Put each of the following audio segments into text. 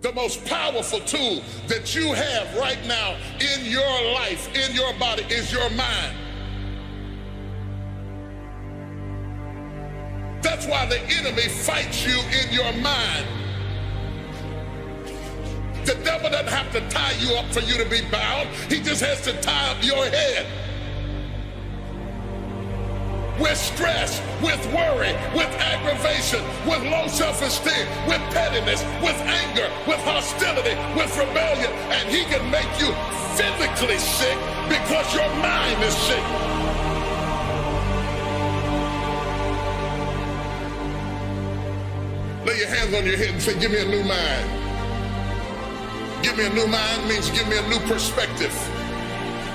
The most powerful tool that you have right now in your life, in your body, is your mind. That's why the enemy fights you in your mind. The devil doesn't have to tie you up for you to be bound. He just has to tie up your head. With stress, with worry, with aggravation, with low self-esteem, with pettiness, with anger, with hostility, with rebellion. And he can make you physically sick because your mind is sick. Lay your hands on your head and say, give me a new mind. Give me a new mind means give me a new perspective.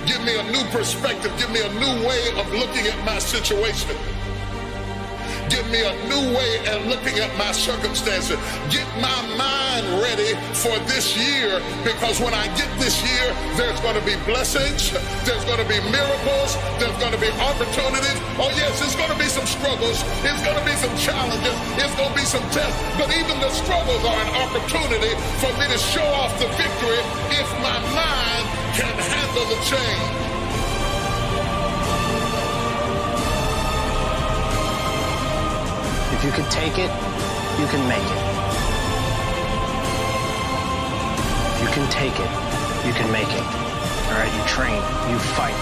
Give me a new perspective. Give me a new way of looking at my situation. Give me a new way of looking at my circumstances. Get my mind ready for this year, because when I get this year, there's going to be blessings, there's going to be miracles, there's going to be opportunities. Oh yes, there's going to be some struggles, there's going to be some challenges, there's going to be some tests, but even the struggles are an opportunity for me to show off the victory if my mind can handle the change. If you can take it, you can make it. If you can take it, you can make it. All right, you train, you fight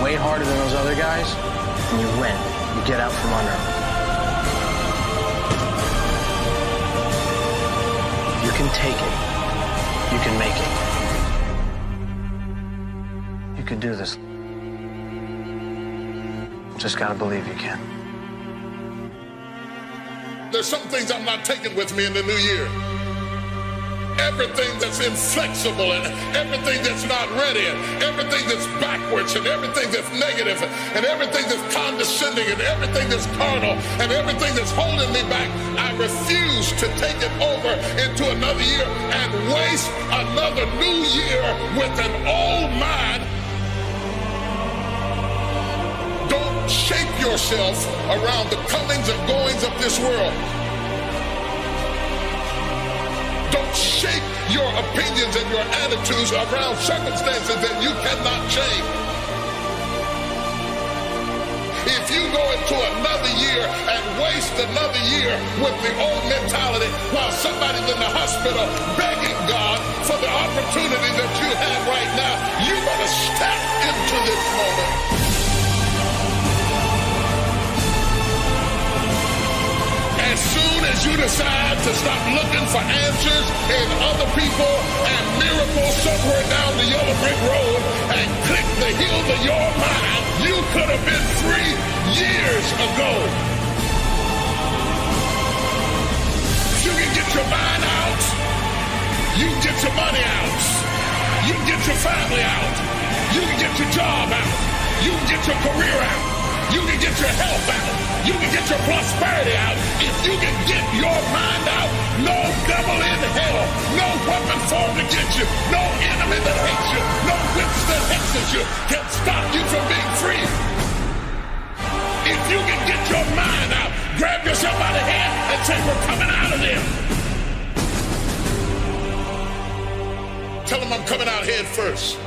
way harder than those other guys, and you win. You get out from under them. If you can take it, you can make it. You can do this. Just gotta believe you can. There's some things I'm not taking with me in the new year. Everything that's inflexible and everything that's not ready and everything that's backwards and everything that's negative and everything that's condescending and everything that's carnal and everything that's holding me back, I refuse to take it over into another year and waste another new year with an old mind. Don't shape yourself around the comings and goings of this world. Don't shape your opinions and your attitudes around circumstances that you cannot change. If you go into another year and waste another year with the old mentality while somebody's in the hospital begging God for the opportunity that you have right now, you better step into this moment. As soon as you decide to stop looking for answers in other people and miracles somewhere down the yellow brick road and click the heels of your mind, you could have been free years ago. You can get your mind out. You can get your money out. You can get your family out. You can get your job out. You can get your career out. You can get your health out. You can get your prosperity out. If you can get your mind out, no devil in hell, no weapon formed against you, no enemy that hates you, no witch that hexes you can stop you from being free. If you can get your mind out, grab yourself by the hand and say, we're coming out of there. Tell them I'm coming out head first.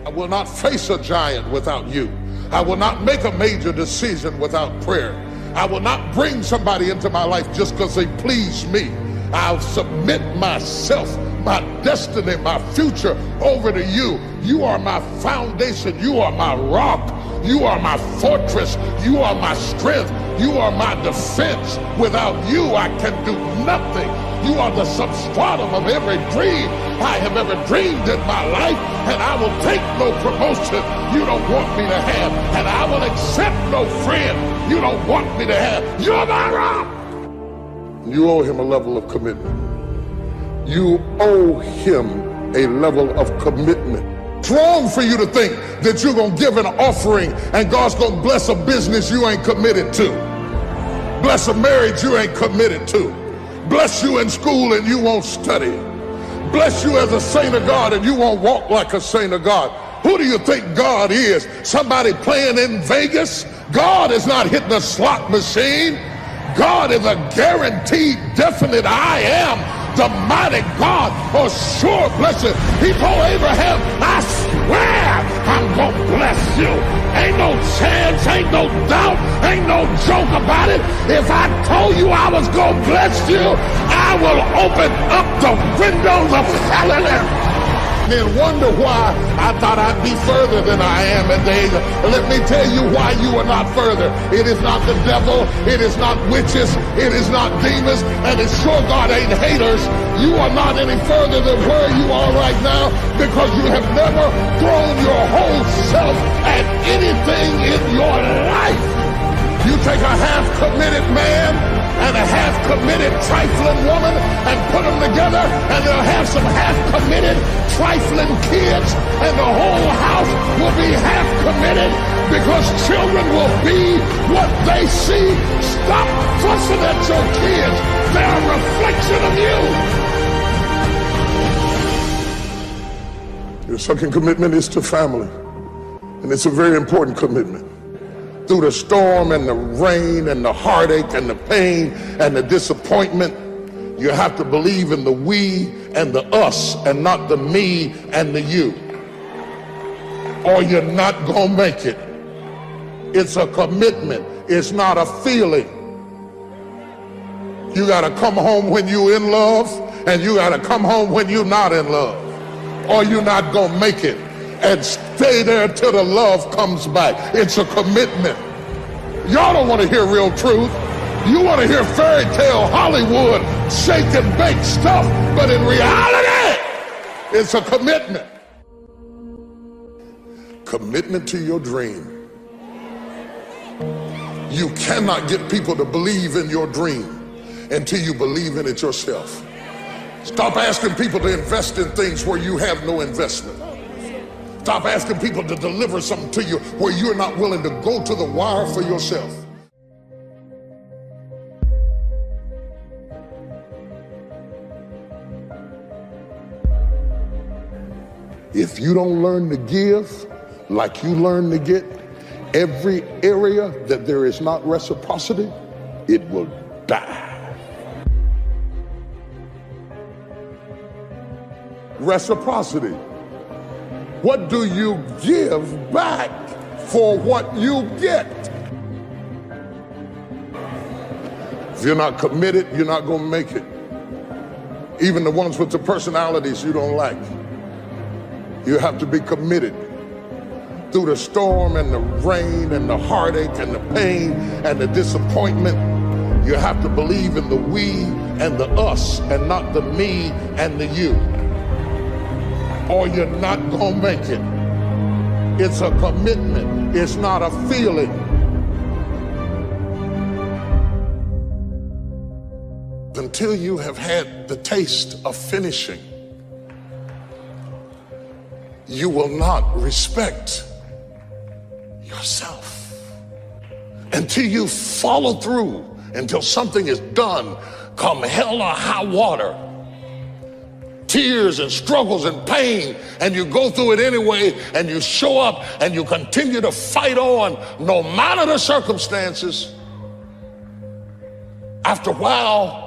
I will not face a giant without you. I will not make a major decision without prayer. I will not bring somebody into my life just because they please me. I'll submit myself, my destiny, my future over to you. You are my foundation. You are my rock. You are my fortress. You are my strength. You are my defense. Without you, I can do nothing. You are the substratum of every dream I have ever dreamed in my life, and I will take no promotion you don't want me to have, and I will accept no friend you don't want me to have. You're my rock. You owe him a level of commitment. You owe him a level of commitment. It's wrong for you to think that you're going to give an offering and God's going to bless a business you ain't committed to. Bless a marriage you ain't committed to. Bless you in school and you won't study. Bless you as a saint of God and you won't walk like a saint of God. Who do you think God is? Somebody playing in Vegas? God is not hitting a slot machine. God is a guaranteed, definite I am, the mighty God, a sure blessing. He told Abraham, I swear I'm going to bless you. Ain't no chance, ain't no doubt, ain't no joke about it. If I told you I was going to bless you, I will open up the windows of heaven. Then wonder why I thought I'd be further than I am. And let me tell you why you are not further. It is not the devil. It is not witches. It is not demons. And it's sure God ain't haters. You are not any further than where you are right now because you have never thrown your whole self at anything in your life. You take a half-committed man and a half-committed trifling woman and put them together and they'll have some half-committed trifling kids and the whole house will be half-committed because children will be what they see. Stop fussing at your kids. They're a reflection of you. Your second commitment is to family, and it's a very important commitment. Through the storm and the rain and the heartache and the pain and the disappointment, you have to believe in the we and the us and not the me and the you, or you're not gonna make it. It's a commitment. It's not a feeling. You gotta come home when you're in love, and you gotta come home when you're not in love, or you're not gonna make it. And stay there till the love comes back. It's a commitment. Y'all don't want to hear real truth. You want to hear fairy tale Hollywood shake and bake stuff, but in reality, it's a commitment. Commitment to your dream. You cannot get people to believe in your dream until you believe in it yourself. Stop asking people to invest in things where you have no investment. Stop asking people to deliver something to you where you're not willing to go to the wire for yourself. If you don't learn to give like you learn to get, every area that there is not reciprocity, it will die. Reciprocity. What do you give back for what you get? If you're not committed, you're not going to make it. Even the ones with the personalities you don't like. You have to be committed. Through the storm and the rain and the heartache and the pain and the disappointment, you have to believe in the we and the us and not the me and the you, or you're not gonna make it. It's a commitment. It's not a feeling. Until you have had the taste of finishing, you will not respect yourself. Until you follow through, until something is done, come hell or high water, tears and struggles and pain, and you go through it anyway, and you show up and you continue to fight on no matter the circumstances. After a while,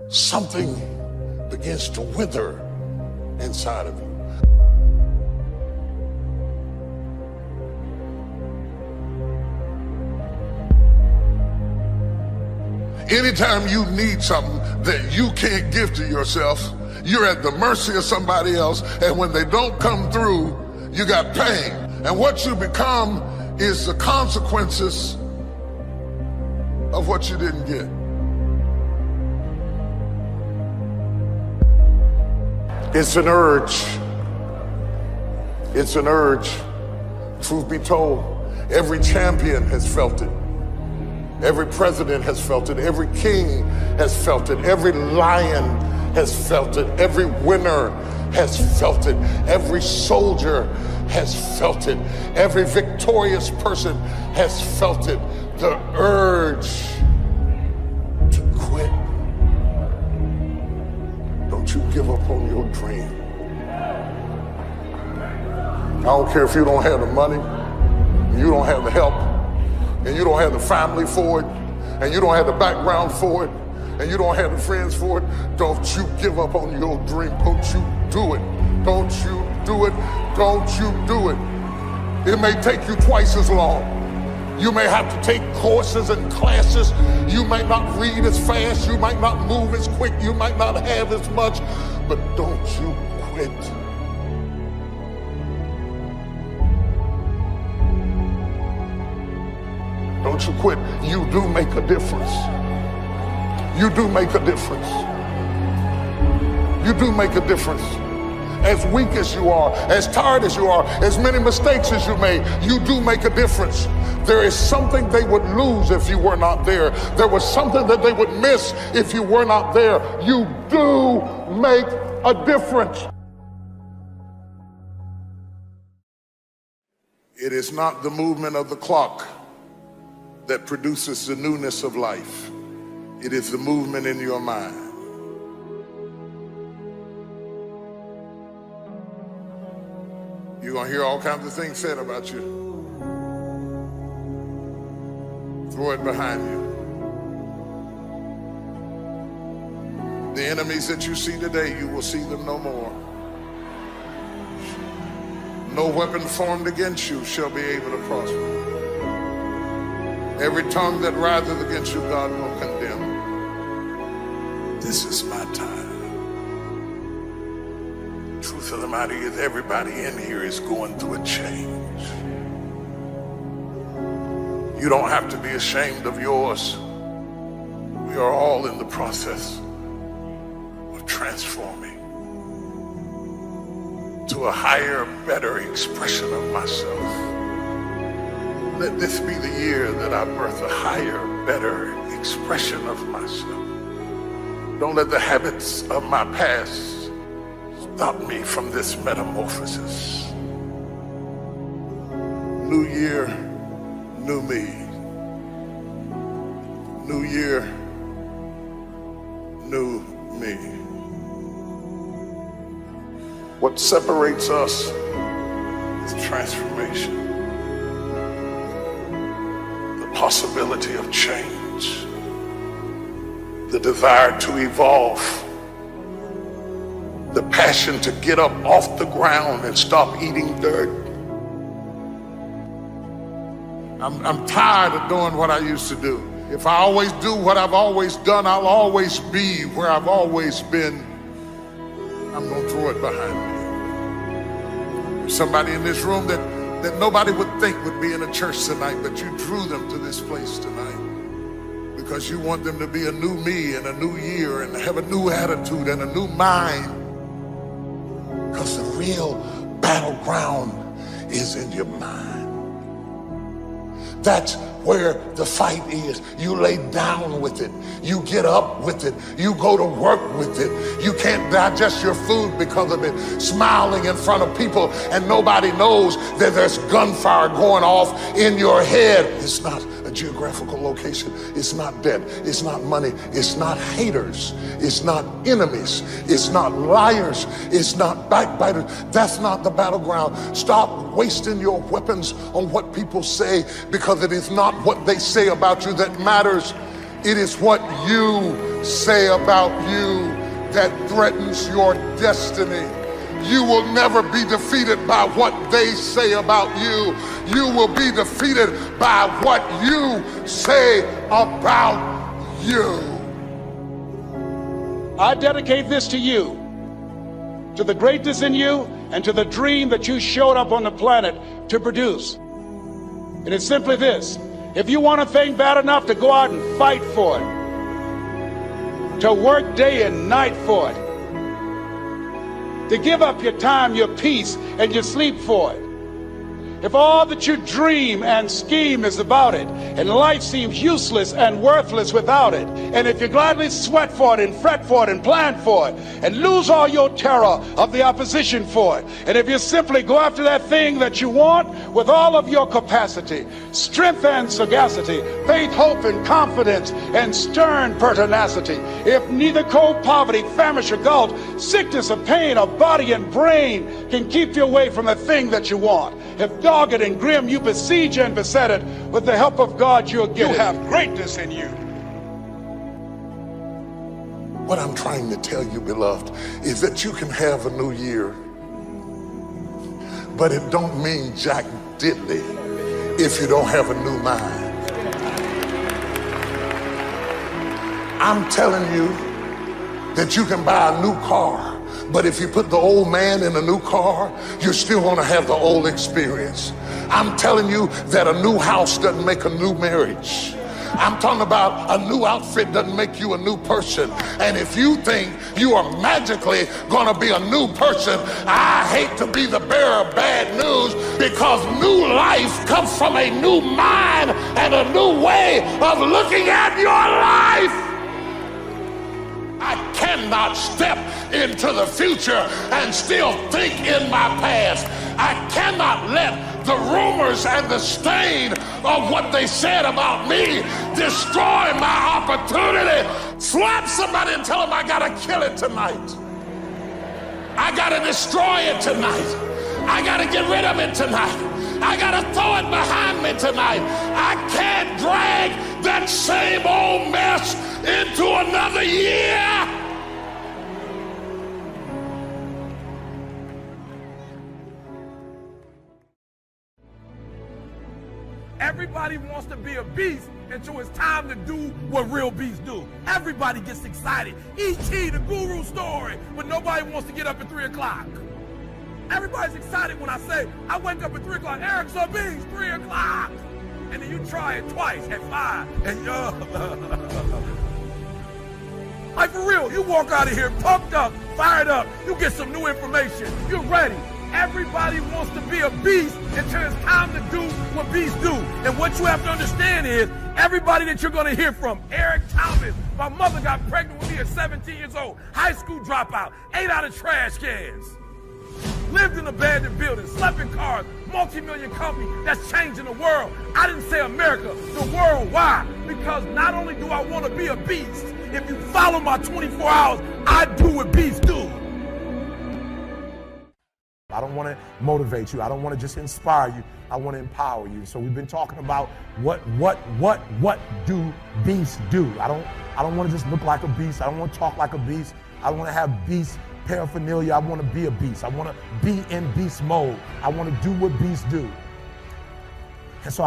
something begins to wither inside of you. Anytime you need something that you can't give to yourself, you're at the mercy of somebody else, and when they don't come through, you got pain. And what you become is the consequences of what you didn't get. It's an urge. It's an urge. Truth be told, every champion has felt it. Every president has felt it. Every king has felt it. Every lion has felt it. Every winner has felt it. Every soldier has felt it. Every victorious person has felt it. The urge to quit. Don't you give up on your dream. I don't care if you don't have the money, and you don't have the help, and you don't have the family for it, and you don't have the background for it, and you don't have the friends for it. Don't you give up on your dream. Don't you do it. Don't you do it. Don't you do it. It may take you twice as long. You may have to take courses and classes. You might not read as fast. You might not move as quick. You might not have as much. But don't you quit. Don't you quit. You do make a difference. You do make a difference. You do make a difference. As weak as you are, as tired as you are, as many mistakes as you made, you do make a difference. There is something they would lose if you were not there. There was something that they would miss if you were not there. You do make a difference. It is not the movement of the clock that produces the newness of life. It is the movement in your mind. You're going to hear all kinds of things said about you. Throw it behind you. The enemies that you see today, you will see them no more. No weapon formed against you shall be able to prosper. Every tongue that riseth against you, God will condemn. This is my time. Truth of the matter is, everybody in here is going through a change. You don't have to be ashamed of yours. We are all in the process of transforming to a higher, better expression of myself. Let this be the year that I birth a higher, better expression of myself. Don't let the habits of my past stop me from this metamorphosis. New year, new me. New year, new me. What separates us is transformation. The possibility of change. The desire to evolve. The passion to get up off the ground and stop eating dirt. I'm tired of doing what I used to do. If I always do what I've always done, I'll always be where I've always been. I'm going to throw it behind me. There's somebody in this room that nobody would think would be in a church tonight, but you drew them to this place tonight because you want them to be a new me and a new year and have a new attitude and a new mind. Because the real battleground is in your mind. That's where the fight is. You lay down with it. You get up with it. You go to work with it. You can't digest your food because of it. Smiling in front of people and nobody knows that there's gunfire going off in your head. It's not a geographical location. It's not debt. It's not money. It's not haters. It's not enemies. It's not liars. It's not backbiters. That's not the battleground. Stop wasting your weapons on what people say, because it is not what they say about you that matters. It is what you say about you that threatens your destiny. You will never be defeated by what they say about you. You will be defeated by what you say about you. I dedicate this to you, to the greatness in you, and to the dream that you showed up on the planet to produce. And it's simply this: if you want a thing bad enough to go out and fight for it, to work day and night for it, to give up your time, your peace, and your sleep for it, If all that you dream and scheme is about it, and life seems useless and worthless without it, and if you gladly sweat for it and fret for it and plan for it, and lose all your terror of the opposition for it, and if you simply go after that thing that you want with all of your capacity, strength and sagacity, faith, hope and confidence, and stern pertinacity, if neither cold poverty, famish or gulf, sickness or pain of body and brain can keep you away from the thing that you want, if dogged and grim you besiege and beset it, with the help of God you'll get it. You have greatness in you. What I'm trying to tell you, beloved, is that you can have a new year, but it don't mean jack diddly if you don't have a new mind. I'm telling you that you can buy a new car, but if you put the old man in a new car, you're still going to have the old experience. I'm telling you that a new house doesn't make a new marriage. I'm talking about a new outfit doesn't make you a new person. And if you think you are magically going to be a new person, I hate to be the bearer of bad news, because new life comes from a new mind and a new way of looking at your life. I cannot step into the future and still think in my past. I cannot let the rumors and the stain of what they said about me destroy my opportunity. Slap somebody and tell them I gotta kill it tonight. I gotta destroy it tonight. I gotta get rid of it tonight. I gotta throw it behind me tonight. I can't drag that same old mess into another year. Everybody wants to be a beast until it's time to do what real beasts do. Everybody gets excited. E.T., the guru story, but nobody wants to get up at 3 o'clock. Everybody's excited when I say, I wake up at 3 o'clock. Eric's a beast, 3 o'clock. And then you try it twice at 5. And like for real, you walk out of here pumped up, fired up. You get some new information. You're ready. Everybody wants to be a beast until it's time to do what beasts do. And what you have to understand is, everybody that you're going to hear from, Eric Thomas, my mother got pregnant with me at 17 years old, high school dropout, ate out of trash cans, lived in abandoned buildings, slept in cars, multi-million company that's changing the world. I didn't say America, the world. Why? Because not only do I want to be a beast, if you follow my 24 hours, I do what beasts do. I don't want to motivate you. I don't want to just inspire you. I want to empower you. So we've been talking about what do beasts do? I don't want to just look like a beast. I don't want to talk like a beast. I want to have beast paraphernalia. I want to be a beast. I want to be in beast mode. I want to do what beasts do. And so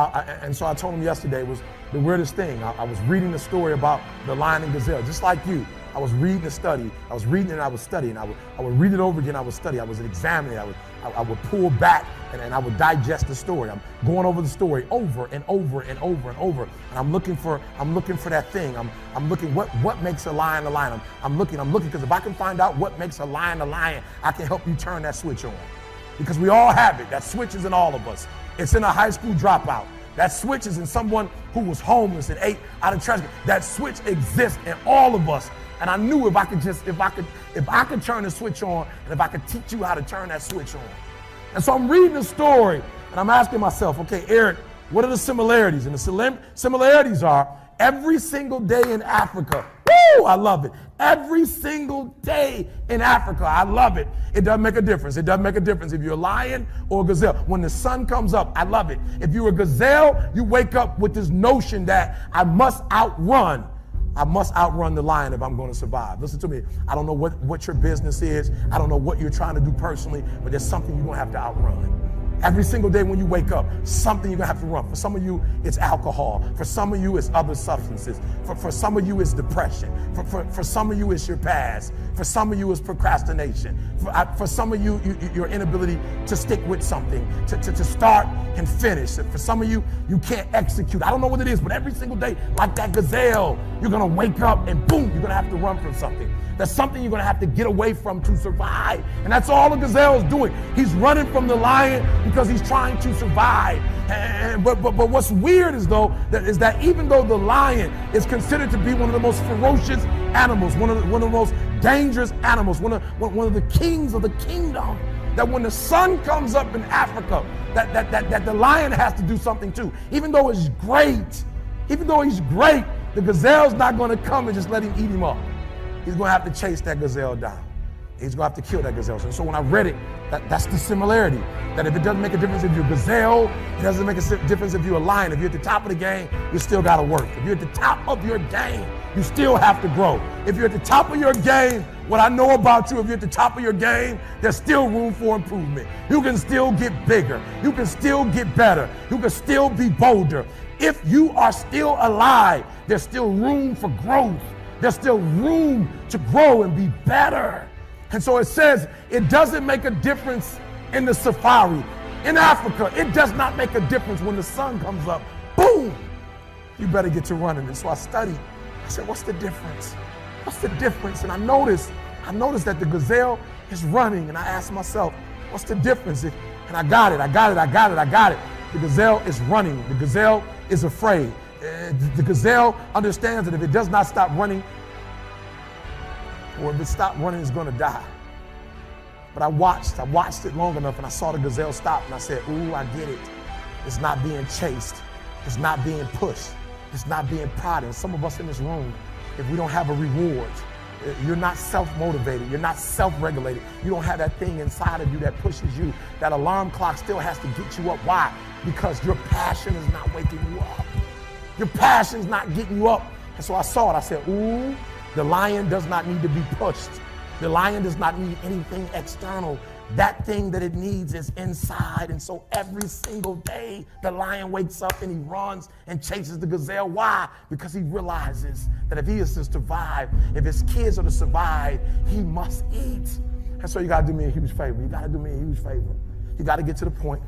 I told him yesterday was the weirdest thing. I was reading the story about the lion and gazelle, just like you. I was reading the study. I was reading and I was studying. I would read it over again. I would study. I was examining. I would pull back and I would digest the story. I'm going over the story over and over and over and over. And I'm looking for that thing. I'm looking what makes a lion a lion. I'm looking because if I can find out what makes a lion, I can help you turn that switch on. Because we all have it. That switch is in all of us. It's in a high school dropout. That switch is in someone who was homeless and ate out of trash. That switch exists in all of us. And I knew if I could turn the switch on, and if I could teach you how to turn that switch on. And so I'm reading the story, and I'm asking myself, okay, Eric, what are the similarities? And the similarities are every single day in Africa. Woo, I love it. Every single day in Africa, I love it. It doesn't make a difference. It doesn't make a difference if you're a lion or a gazelle. When the sun comes up, I love it. If you're a gazelle, you wake up with this notion that I must outrun the lion if I'm going to survive. Listen to me. I don't know what your business is. I don't know what you're trying to do personally, but there's something you're going to have to outrun. Every single day when you wake up, something you're going to have to run. For some of you, it's alcohol. For some of you, it's other substances. For some of you, it's depression. For some of you, it's your past. For some of you, it's procrastination. For some of you, your inability to stick with something, to start and finish. For some of you, you can't execute. I don't know what it is, but every single day, like that gazelle, you're going to wake up and boom, you're going to have to run from something. That's something you're going to have to get away from to survive. And that's all the gazelle is doing. He's running from the lion because he's trying to survive. But what's weird is that even though the lion is considered to be one of the most ferocious animals, one of the most dangerous animals, one of the kings of the kingdom, that when the sun comes up in Africa, that the lion has to do something too. Even though he's great, the gazelle's not going to come and just let him eat him up. He's going to have to chase that gazelle down. He's going to have to kill that gazelle. And so when I read it, that's the similarity. That if it doesn't make a difference if you're a gazelle, it doesn't make a difference if you're a lion. If you're at the top of the game, you still got to work. If you're at the top of your game, you still have to grow. If you're at the top of your game, what I know about you, if you're at the top of your game, there's still room for improvement. You can still get bigger. You can still get better. You can still be bolder. If you are still alive, there's still room for growth. There's still room to grow and be better. And so it says it doesn't make a difference in the safari. In Africa, it does not make a difference when the sun comes up. Boom! You better get to running. And so I studied. I said, what's the difference? What's the difference? And I noticed that the gazelle is running. And I asked myself, what's the difference? And I got it. The gazelle is running. The gazelle is afraid. The gazelle understands that if it does not stop running, or if it stops running, it's going to die. But I watched it long enough, and I saw the gazelle stop, and I said, ooh, I get it. It's not being chased. It's not being pushed. It's not being prodded. Some of us in this room, if we don't have a reward, you're not self-motivated. You're not self-regulated. You don't have that thing inside of you that pushes you. That alarm clock still has to get you up. Why? Because your passion is not waking you up. Your passion's not getting you up. And so I saw it. I said, ooh, the lion does not need to be pushed. The lion does not need anything external. That thing that it needs is inside. And so every single day, the lion wakes up and he runs and chases the gazelle. Why? Because he realizes that if he is to survive, if his kids are to survive, he must eat. And so you got to do me a huge favor. You got to do me a huge favor. You got to get to the point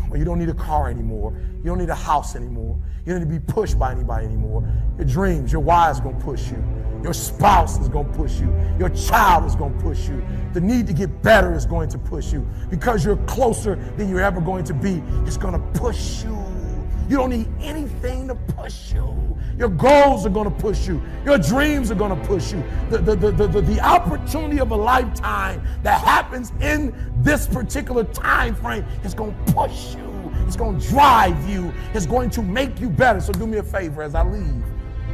where you don't need a car anymore. You don't need a house anymore. You don't need to be pushed by anybody anymore. Your dreams, your wife is going to push you. Your spouse is going to push you. Your child is going to push you. The need to get better is going to push you. Because you're closer than you're ever going to be, it's going to push you. You don't need anything to push you. Your goals are going to push you. Your dreams are going to push you. The opportunity of a lifetime that happens in this particular time frame is going to push you. It's going to drive you. It's going to make you better. So do me a favor as I leave.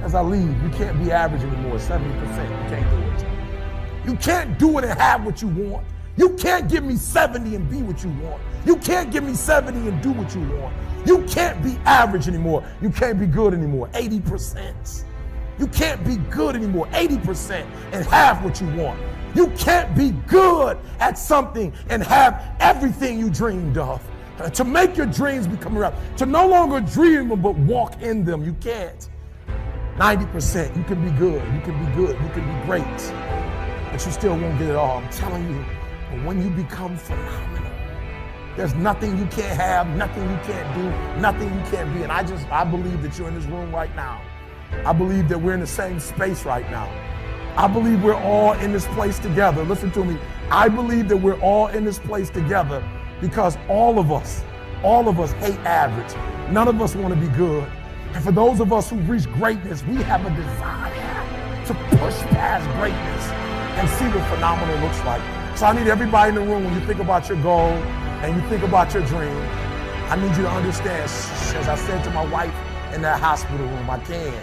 You can't be average anymore, 70%. You can't do it. You can't do it and have what you want. You can't give me 70 and be what you want. You can't give me 70 and do what you want. You can't be average anymore. You can't be good anymore, 80%. You can't be good anymore, 80%, and have what you want. You can't be good at something and have everything you dreamed of. To make your dreams become real. To no longer dream them, but walk in them. You can't. 90%, you can be good, you can be good, you can be great, but you still won't get it all. I'm telling you, but when you become phenomenal, there's nothing you can't have, nothing you can't do, nothing you can't be. And I believe that you're in this room right now. I believe that we're in the same space right now. I believe we're all in this place together. Listen to me. I believe that we're all in this place together because all of us hate average. None of us want to be good. And for those of us who've reached greatness, we have a desire to push past greatness and see what phenomenal looks like. So I need everybody in the room, when you think about your goal and you think about your dream, I need you to understand, as I said to my wife in that hospital room, I can,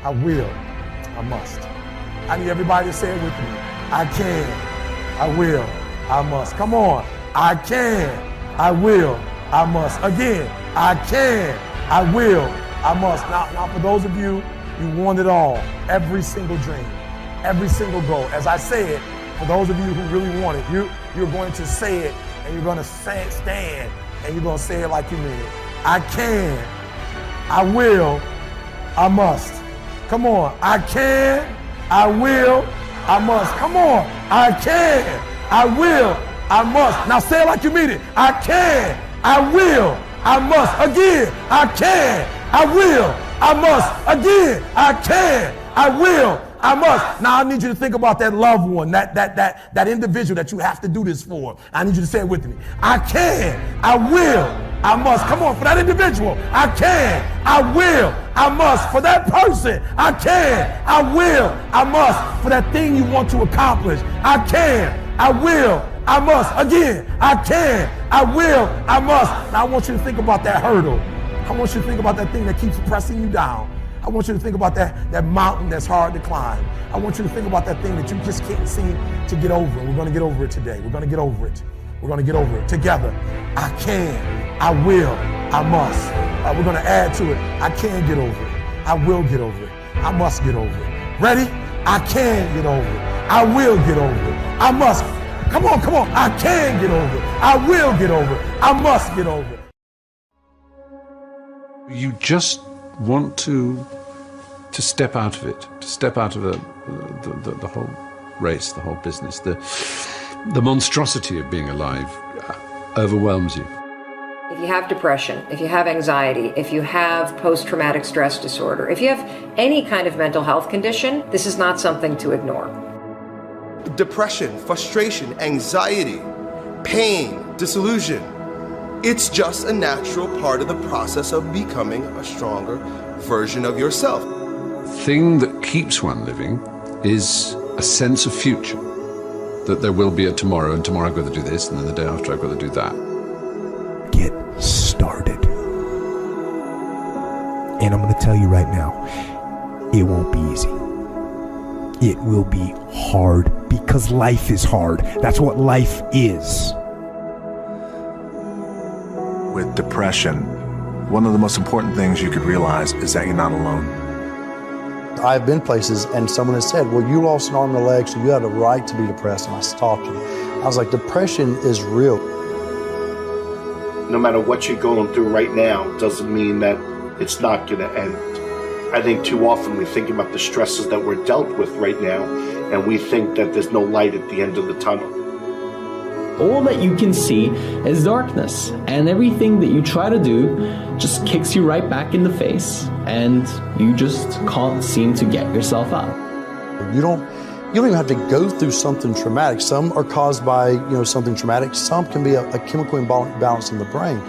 I will, I must. I need everybody to say it with me. I can, I will, I must. Come on. I can, I will, I must. Again, I can, I will, I must. Now for those of you, you want it all. Every single dream, every single goal. As I say it, for those of you who really want it, you're going to say it and you're going to stand and you're going to say it like you mean it. I can, I will, I must. Come on. I can, I will, I must. Come on. I can, I will, I must. Now say it like you mean it. I can, I will, I must. Again, I can, I will, I must. Again, I can, I will, I must. Now I need you to think about that loved one, that individual that you have to do this for. I need you to say it with me. I can, I will, I must. Come on, for that individual, I can, I will, I must. For that person, I can, I will, I must. For that thing you want to accomplish, I can, I will, I must. Again, I can, I will, I must. Now I want you to think about that hurdle. I want you to think about that thing that keeps pressing you down. I want you to think about that mountain that's hard to climb. I want you to think about that thing that you just can't seem to get over. We're going to get over it today. We're going to get over it. We're going to get over it together. I can, I will, I must. We're going to add to it. I can get over it. I will get over it. I must get over it. Ready? I can get over it. I will get over it. I must. Come on, come on. I can get over it. I will get over it. I must get over it. You just want to step out of it, to step out of the whole race, the whole business. The monstrosity of being alive overwhelms you. If you have depression, if you have anxiety, if you have post-traumatic stress disorder, if you have any kind of mental health condition, this is not something to ignore. Depression, frustration, anxiety, pain, disillusion. It's just a natural part of the process of becoming a stronger version of yourself. The thing that keeps one living is a sense of future, that there will be a tomorrow, and tomorrow I've got to do this, and then the day after I've got to do that. Get started. And I'm going to tell you right now, it won't be easy. It will be hard because life is hard. That's what life is. With depression, one of the most important things you could realize is that you're not alone. I've been places and someone has said, well, you lost an arm and a leg, so you have a right to be depressed. And I stopped them. I was like, depression is real. No matter what you're going through right now doesn't mean that it's not going to end. I think too often we think about the stresses that we're dealt with right now, and we think that there's no light at the end of the tunnel. All that you can see is darkness, and everything that you try to do just kicks you right back in the face, and you just can't seem to get yourself up. You don't even have to go through something traumatic. Some are caused by something traumatic. Some can be a chemical imbalance in the brain.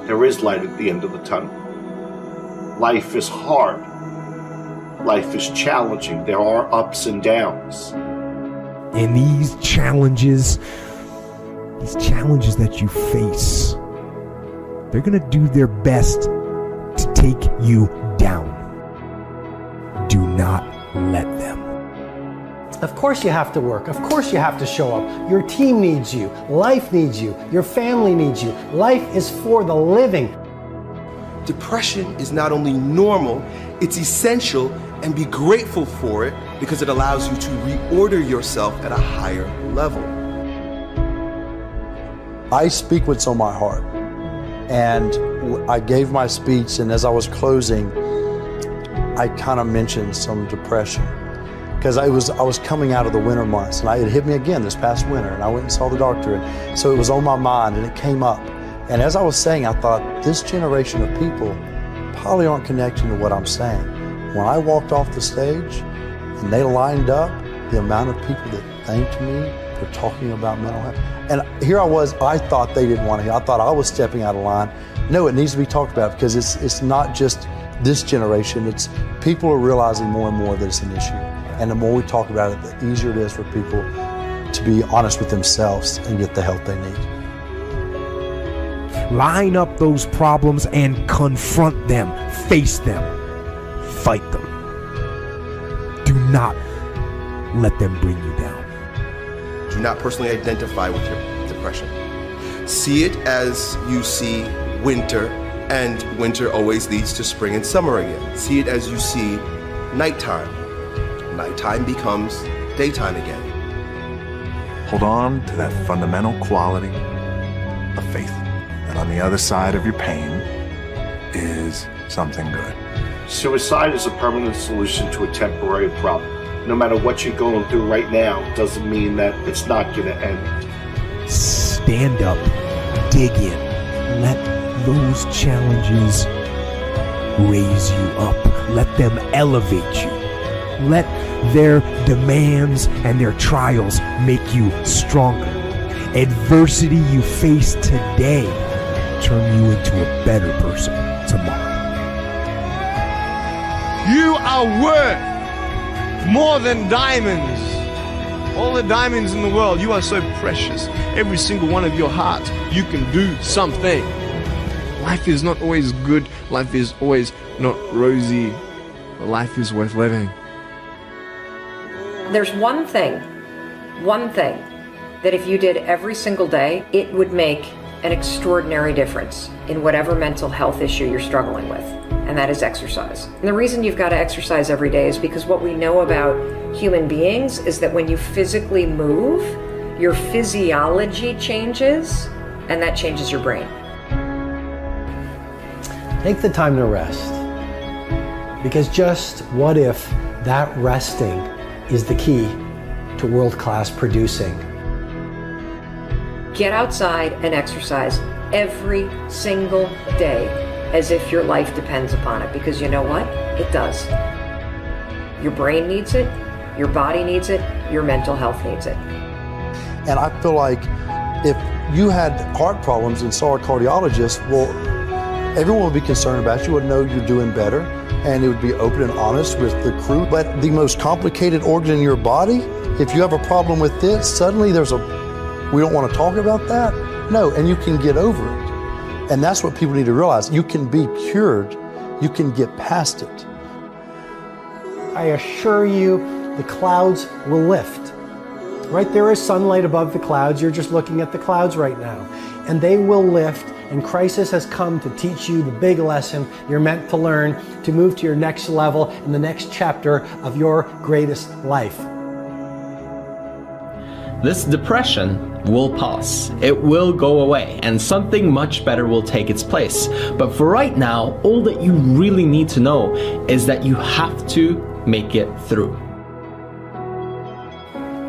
There is light at the end of the tunnel. Life is hard. Life is challenging. There are ups and downs. And these challenges that you face, they're going to do their best to take you down. Do not let them. Of course you have to work. Of course you have to show up. Your team needs you. Life needs you. Your family needs you. Life is for the living. Depression is not only normal, it's essential, and be grateful for it because it allows you to reorder yourself at a higher level. I speak what's on my heart. And I gave my speech, and as I was closing, I kind of mentioned some depression. Because I was coming out of the winter months, and it hit me again this past winter, and I went and saw the doctor, and so it was on my mind, and it came up. And as I was saying, I thought, this generation of people probably aren't connecting to what I'm saying. When I walked off the stage, and they lined up, the amount of people that thanked me for talking about mental health. And here I was, I thought they didn't want to hear. I thought I was stepping out of line. No, it needs to be talked about because it's not just this generation. It's people are realizing more and more that it's an issue. And the more we talk about it, the easier it is for people to be honest with themselves and get the help they need. Line up those problems and confront them, face them, fight them. Do not let them bring you down. Do not personally identify with your depression. See it as you see winter, and winter always leads to spring and summer again. See it as you see nighttime. Nighttime becomes daytime again. Hold on to that fundamental quality of faith. And on the other side of your pain is something good. Suicide is a permanent solution to a temporary problem. No matter what you're going through right now doesn't mean that it's not going to end. Stand up, dig in, let those challenges raise you up, let them elevate you. let their demands and their trials make you stronger. Adversity you face today turn you into a better person tomorrow. You are worth more than diamonds. All the diamonds in the world, you are so precious. Every single one of your hearts, you can do something. Life is not always good. Life is always not rosy. But life is worth living. There's one thing that if you did every single day, it would make an extraordinary difference in whatever mental health issue you're struggling with, and that is exercise. And the reason you've got to exercise every day is because what we know about human beings is that when you physically move, your physiology changes, and that changes your brain. Take the time to rest. Because just what if that resting is the key to world-class producing? Get outside and exercise every single day as if your life depends upon it, because you know what? It does. Your brain needs it, your body needs it, your mental health needs it. And I feel like if you had heart problems and saw a cardiologist, well, everyone would be concerned about you, would know you're doing better, and it would be open and honest with the crew. But the most complicated organ in your body, if you have a problem with this, suddenly we don't want to talk about that? No, and you can get over it. And that's what people need to realize. You can be cured. You can get past it. I assure you, the clouds will lift. Right, there is sunlight above the clouds. You're just looking at the clouds right now. And they will lift, and crisis has come to teach you the big lesson you're meant to learn to move to your next level in the next chapter of your greatest life. This depression will pass. It will go away, and something much better will take its place. But for right now, all that you really need to know is that you have to make it through.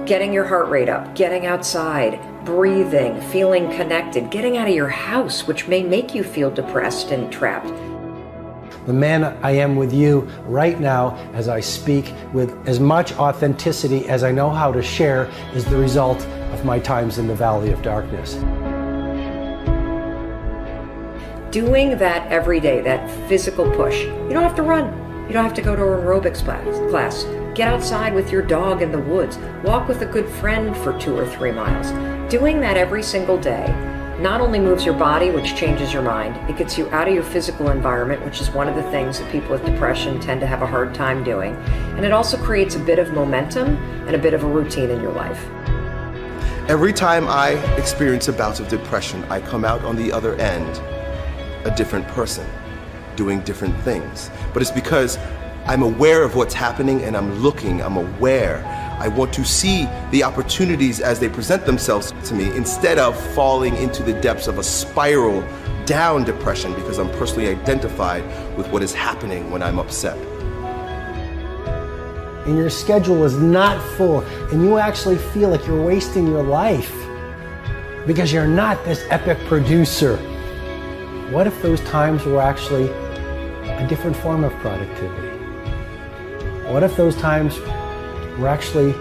Getting your heart rate up, getting outside, breathing, feeling connected, getting out of your house, which may make you feel depressed and trapped. The man I am with you right now as I speak with as much authenticity as I know how to share is the result of my times in the valley of darkness. Doing that every day, that physical push, you don't have to run. You don't have to go to an aerobics class. Get outside with your dog in the woods. Walk with a good friend for 2 or 3 miles. Doing that every single day not only moves your body, which changes your mind, it gets you out of your physical environment, which is one of the things that people with depression tend to have a hard time doing. And it also creates a bit of momentum and a bit of a routine in your life. Every time I experience a bout of depression, I come out on the other end a different person, doing different things. But it's because I'm aware of what's happening and I'm aware. I want to see the opportunities as they present themselves to me instead of falling into the depths of a spiral down depression because I'm personally identified with what is happening when I'm upset. And your schedule is not full and you actually feel like you're wasting your life because you're not this epic producer. What if those times were actually a different form of productivity? What if those times were actually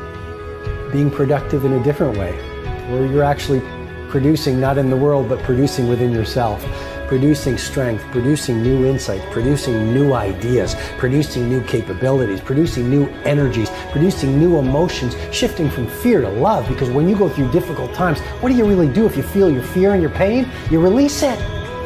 being productive in a different way, where you're actually producing not in the world, but producing within yourself, producing strength, producing new insight, producing new ideas, producing new capabilities, producing new energies, producing new emotions, shifting from fear to love, because when you go through difficult times, what do you really do if you feel your fear and your pain? You release it.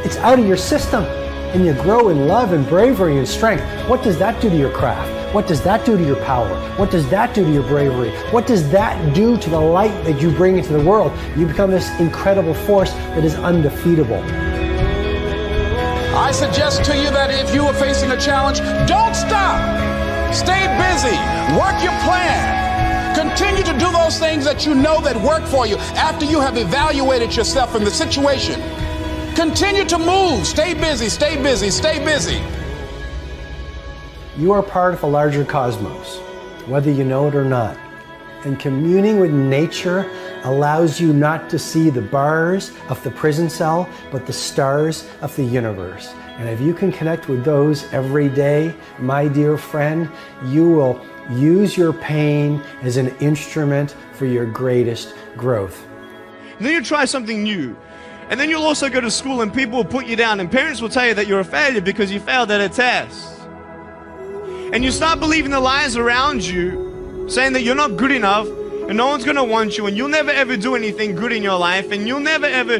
It's out of your system, and you grow in love and bravery and strength. What does that do to your craft? What does that do to your power? What does that do to your bravery? What does that do to the light that you bring into the world? You become this incredible force that is undefeatable. I suggest to you that if you are facing a challenge, don't stop. Stay busy. Work your plan. Continue to do those things that you know that work for you after you have evaluated yourself in the situation. Continue to move. Stay busy, stay busy, stay busy. You are part of a larger cosmos, whether you know it or not. And communing with nature allows you not to see the bars of the prison cell, but the stars of the universe. And if you can connect with those every day, my dear friend, you will use your pain as an instrument for your greatest growth. And then you try something new. And then you'll also go to school and people will put you down and parents will tell you that you're a failure because you failed at a test. And you start believing the lies around you, saying that you're not good enough and no one's going to want you and you'll never ever do anything good in your life and you'll never ever,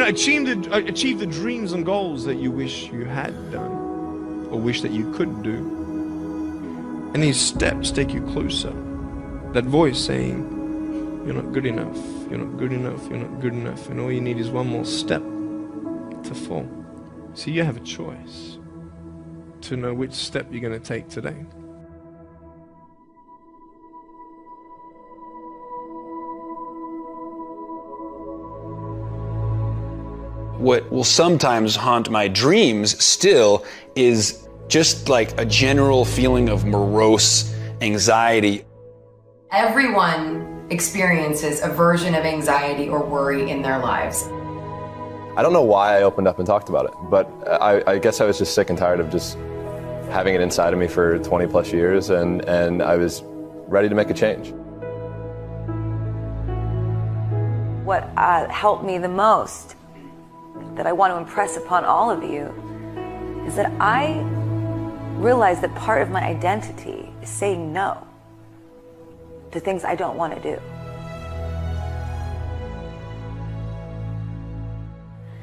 achieve the dreams and goals that you wish you had done or wish that you could do. And these steps take you closer. That voice saying, you're not good enough, you're not good enough, you're not good enough, and all you need is one more step to fall. So you have a choice to know which step you're going to take today. What will sometimes haunt my dreams still is just like a general feeling of morose anxiety. Everyone experiences a version of anxiety or worry in their lives. I don't know why I opened up and talked about it, but I guess I was just sick and tired of just having it inside of me for 20 plus years, and I was ready to make a change. What helped me the most, that I want to impress upon all of you, is that I realized that part of my identity is saying no to things I don't want to do.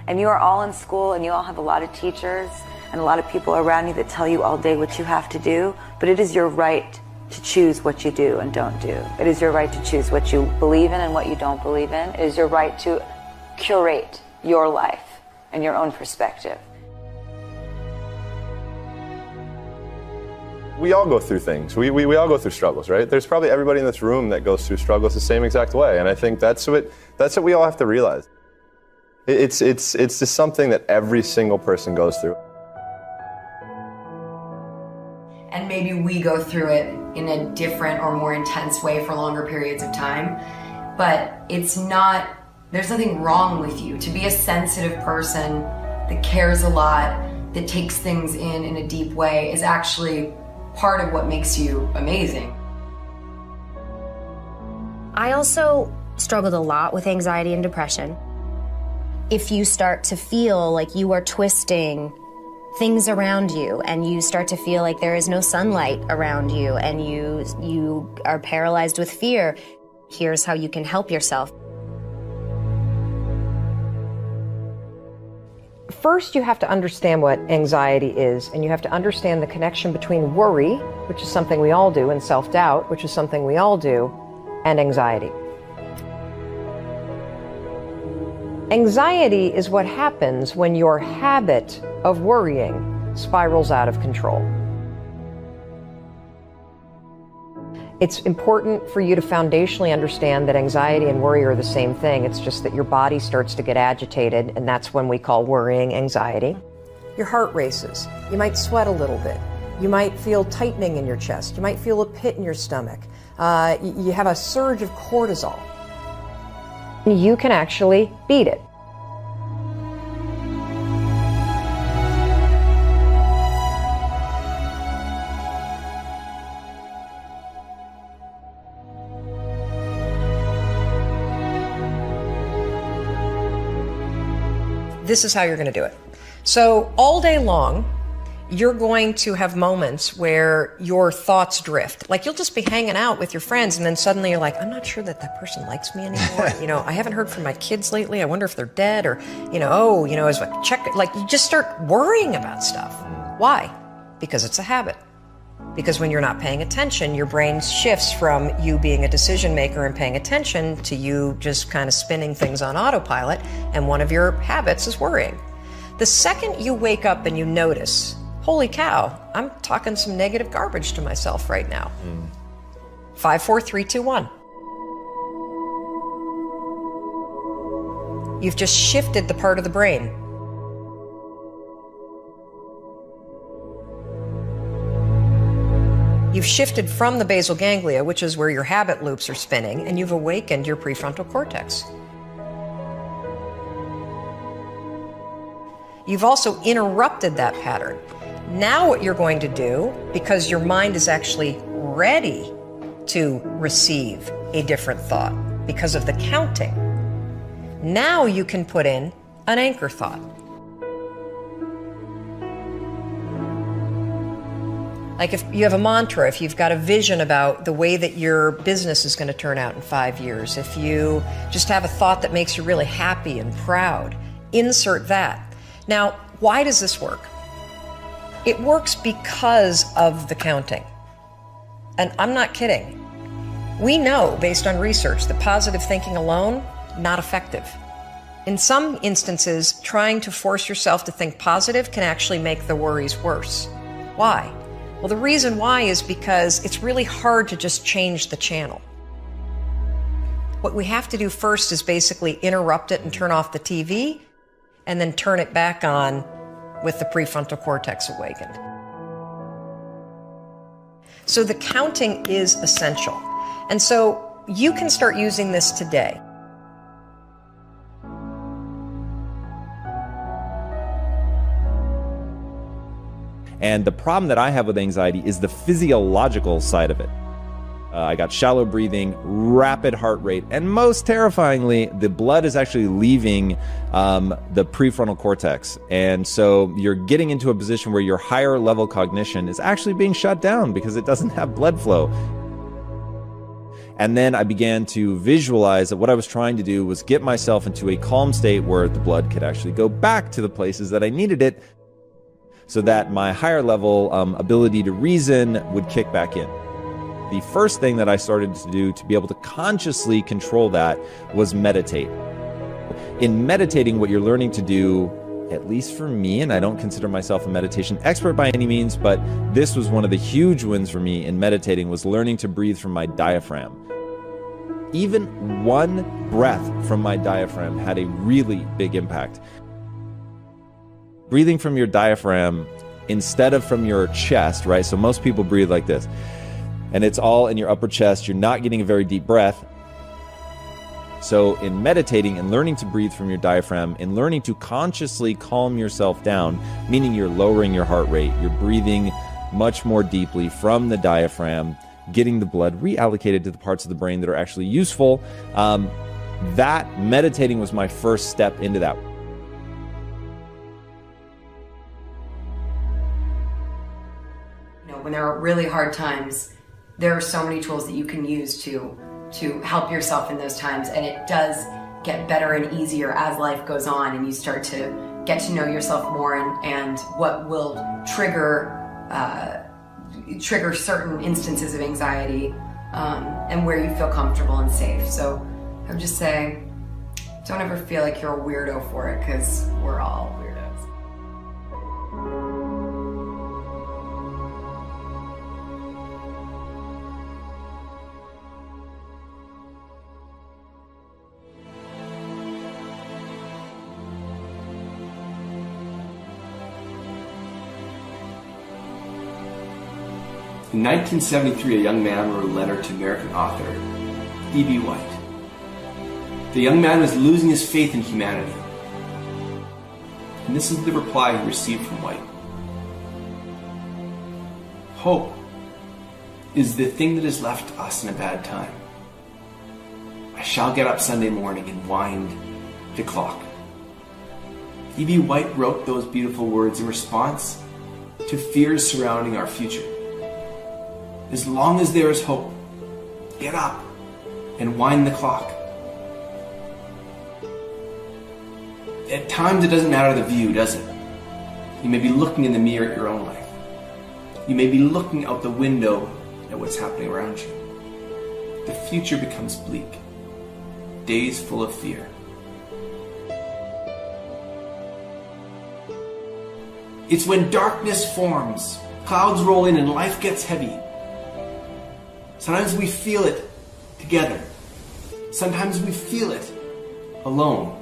And you are all in school and you all have a lot of teachers and a lot of people around you that tell you all day what you have to do, but it is your right to choose what you do and don't do. It is your right to choose what you believe in and what you don't believe in. It is your right to curate your life and your own perspective. We all go through things. We all go through struggles, right? There's probably everybody in this room that goes through struggles the same exact way, and I think that's what we all have to realize. It's just something that every single person goes through. And maybe we go through it in a different or more intense way for longer periods of time, but there's nothing wrong with you. To be a sensitive person that cares a lot, that takes things in a deep way, is actually part of what makes you amazing. I also struggled a lot with anxiety and depression. If you start to feel like you are twisting things around you and you start to feel like there is no sunlight around you and you are paralyzed with fear, here's how you can help yourself. First, you have to understand what anxiety is, and you have to understand the connection between worry, which is something we all do, and self-doubt, which is something we all do, and anxiety. Anxiety is what happens when your habit of worrying spirals out of control. It's important for you to foundationally understand that anxiety and worry are the same thing. It's just that your body starts to get agitated, and that's when we call worrying anxiety. Your heart races. You might sweat a little bit. You might feel tightening in your chest. You might feel a pit in your stomach. You have a surge of cortisol. You can actually beat it. This is how you're going to do it. So all day long, you're going to have moments where your thoughts drift. Like you'll just be hanging out with your friends and then suddenly you're like, I'm not sure that person likes me anymore. I haven't heard from my kids lately. I wonder if they're dead or, like you just start worrying about stuff. Why? Because it's a habit. Because when you're not paying attention, your brain shifts from you being a decision maker and paying attention to you just kind of spinning things on autopilot, and one of your habits is worrying. The second you wake up and you notice, holy cow, I'm talking some negative garbage to myself right now. 5, 4, 3, 2, 1. You've just shifted the part of the brain. You've shifted from the basal ganglia, which is where your habit loops are spinning, and you've awakened your prefrontal cortex. You've also interrupted that pattern. Now what you're going to do, because your mind is actually ready to receive a different thought because of the counting, now you can put in an anchor thought. Like if you have a mantra, if you've got a vision about the way that your business is going to turn out in 5 years, if you just have a thought that makes you really happy and proud, insert that. Now, why does this work? It works because of the counting. And I'm not kidding. We know, based on research, that positive thinking alone, not effective. In some instances, trying to force yourself to think positive can actually make the worries worse. Why? Well, the reason why is because it's really hard to just change the channel. What we have to do first is basically interrupt it and turn off the TV, and then turn it back on with the prefrontal cortex awakened. So the counting is essential. And so you can start using this today. And the problem that I have with anxiety is the physiological side of it. I got shallow breathing, rapid heart rate, and most terrifyingly, the blood is actually leaving the prefrontal cortex. And so you're getting into a position where your higher level cognition is actually being shut down because it doesn't have blood flow. And then I began to visualize that what I was trying to do was get myself into a calm state where the blood could actually go back to the places that I needed it, so that my higher level ability to reason would kick back in. The first thing that I started to do to be able to consciously control that was meditate. In meditating, what you're learning to do, at least for me, and I don't consider myself a meditation expert by any means, but this was one of the huge wins for me in meditating, was learning to breathe from my diaphragm. Even one breath from my diaphragm had a really big impact. Breathing from your diaphragm instead of from your chest, right? So most people breathe like this, and it's all in your upper chest. You're not getting a very deep breath. So in meditating and learning to breathe from your diaphragm and learning to consciously calm yourself down, meaning you're lowering your heart rate, you're breathing much more deeply from the diaphragm, getting the blood reallocated to the parts of the brain that are actually useful. That meditating was my first step into that. When there are really hard times, there are so many tools that you can use to help yourself in those times, and it does get better and easier as life goes on and you start to get to know yourself more and what will trigger certain instances of anxiety and where you feel comfortable and safe. So I would just say, don't ever feel like you're a weirdo for it, because we're all weirdos. In 1973, a young man wrote a letter to American author E.B. White. The young man was losing his faith in humanity. And this is the reply he received from White. Hope is the thing that is left to us in a bad time. I shall get up Sunday morning and wind the clock. E.B. White wrote those beautiful words in response to fears surrounding our future. As long as there is hope, get up and wind the clock. At times it doesn't matter the view, does it? You may be looking in the mirror at your own life. You may be looking out the window at what's happening around you. The future becomes bleak. Days full of fear. It's when darkness forms, clouds roll in and life gets heavy. Sometimes we feel it together. Sometimes we feel it alone.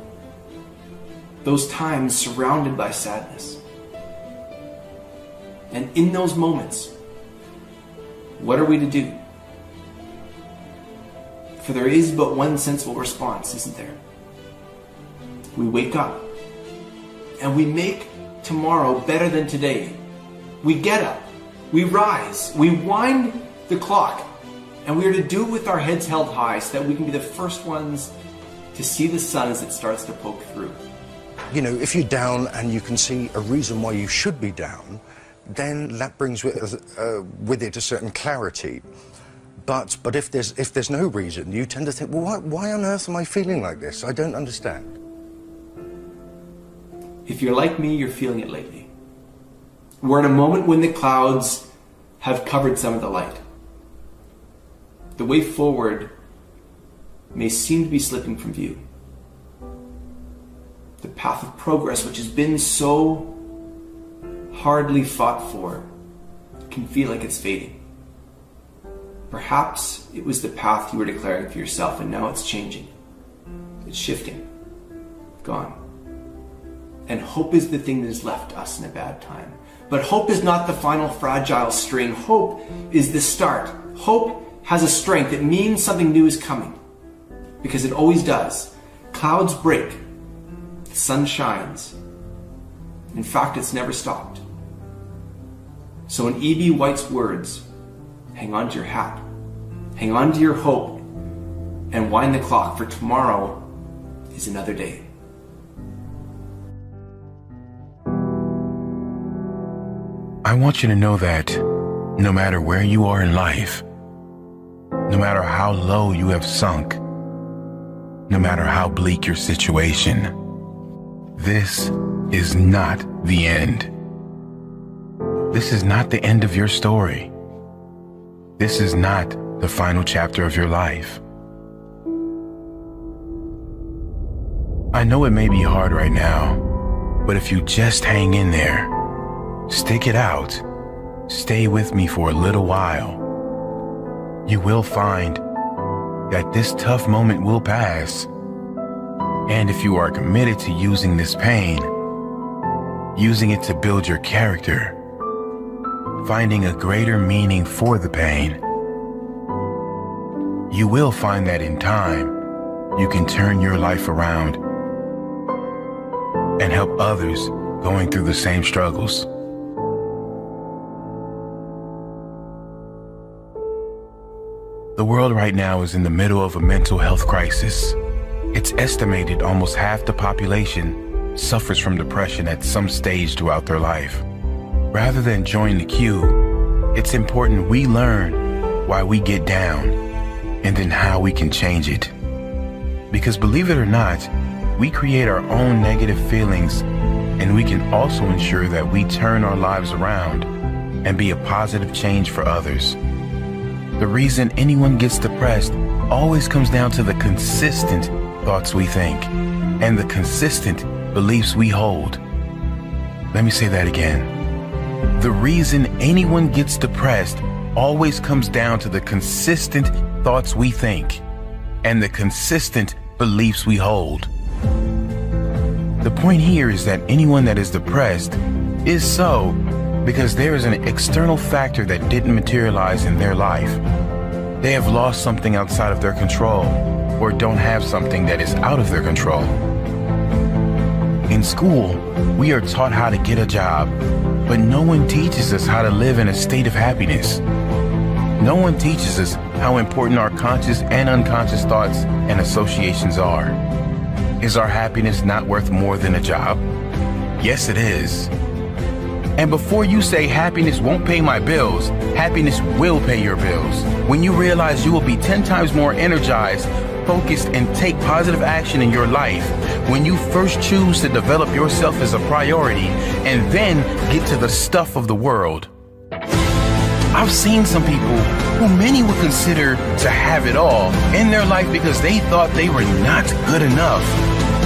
Those times surrounded by sadness. And in those moments, What are we to do? For there is but one sensible response, isn't there? We wake up and we make tomorrow better than today. We get up, we rise, we wind the clock, and we are to do it with our heads held high so that we can be the first ones to see the sun as it starts to poke through. You know, if you're down and you can see a reason why you should be down, then that brings with it a certain clarity. But if there's no reason, you tend to think, well, why on earth am I feeling like this? I don't understand. If you're like me, you're feeling it lately. We're in a moment when the clouds have covered some of the light. The way forward may seem to be slipping from view. The path of progress, which has been so hardly fought for, can feel like it's fading. Perhaps it was the path you were declaring for yourself, and now it's changing. It's shifting. Gone. And hope is the thing that has left us in a bad time. But hope is not the final fragile string. Hope is the start. Hope has a strength. It means something new is coming. Because it always does. Clouds break. The sun shines. In fact, it's never stopped. So in E.B. White's words, hang on to your hat, hang on to your hope, and wind the clock, for tomorrow is another day. I want you to know that no matter where you are in life, no matter how low you have sunk, no matter how bleak your situation, this is not the end. This is not the end of your story. This is not the final chapter of your life. I know it may be hard right now, but if you just hang in there, stick it out, stay with me for a little while, you will find that this tough moment will pass. And if you are committed to using this pain, using it to build your character, finding a greater meaning for the pain, you will find that in time, you can turn your life around and help others going through the same struggles. The world right now is in the middle of a mental health crisis. It's estimated almost half the population suffers from depression at some stage throughout their life. Rather than join the queue, it's important we learn why we get down and then how we can change it. Because believe it or not, we create our own negative feelings, and we can also ensure that we turn our lives around and be a positive change for others. The reason anyone gets depressed always comes down to the consistent thoughts we think and the consistent beliefs we hold. Let me say that again. The reason anyone gets depressed always comes down to the consistent thoughts we think and the consistent beliefs we hold. The point here is that anyone that is depressed is so because there is an external factor that didn't materialize in their life. They have lost something outside of their control or don't have something that is out of their control. In school, we are taught how to get a job, but no one teaches us how to live in a state of happiness. No one teaches us how important our conscious and unconscious thoughts and associations are. Is our happiness not worth more than a job? Yes, it is. And before you say happiness won't pay my bills, happiness will pay your bills. When you realize you will be 10 times more energized, focused, and take positive action in your life, when you first choose to develop yourself as a priority and then get to the stuff of the world. I've seen some people who many would consider to have it all in their life because they thought they were not good enough.